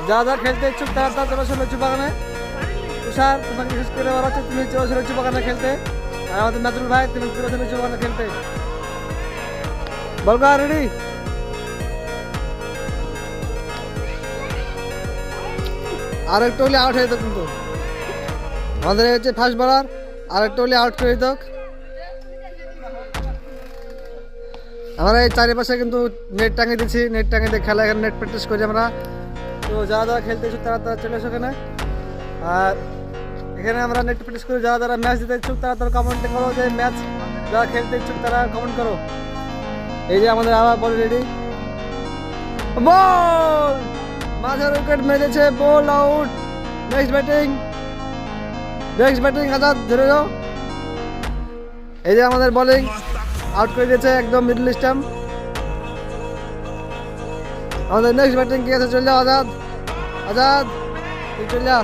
যা যা খেলতে ইচ্ছুক তারা তারা চলে আসো লিচু বাগানে। তুষার তোমাকে বিশেষ করে বলা হচ্ছে তুমি চলে আসো লিচু বাগানে খেলতে। আর আমাদের নাজরুল ভাই তুমি চলে আসো লিচু বাগানে খেলতে। বলগা রেডি? আর একটু হলে আউট হয়ে যেত কিন্তু আমাদের হচ্ছে ফার্স্ট বলার, আর একটু হলে আউট করে দিত। আমরা এই চারিপাশে কিন্তু নেট টাঙিয়ে দিচ্ছি, নেট টাঙিয়ে দিয়ে খেলা এখানে নেট প্র্যাকটিস করি আমরা। তো যারা যারা খেলতে ইচ্ছুক তারা তারা চলে এসো এখানে। আর এখানে আমরা নেট প্র্যাকটিস করি, যারা যারা ম্যাচ দিতে ইচ্ছুক তারা তারা কমেন্ট করো যে ম্যাচ যারা খেলতে ইচ্ছুক তারা কমেন্ট করো। এই যে আমাদের আবার বল রেডি, বল মাঝের উইকেট মেরেছে, ball out. Next batting Azad ধরে যাও। এই যে আমাদের বোলিং আউট করে দিয়েছে একদম মিডল স্টাম্প। আমাদের নেক্সট ব্যাটিং কি আছে, চলে যাও আজাদ, তুই চলে যা।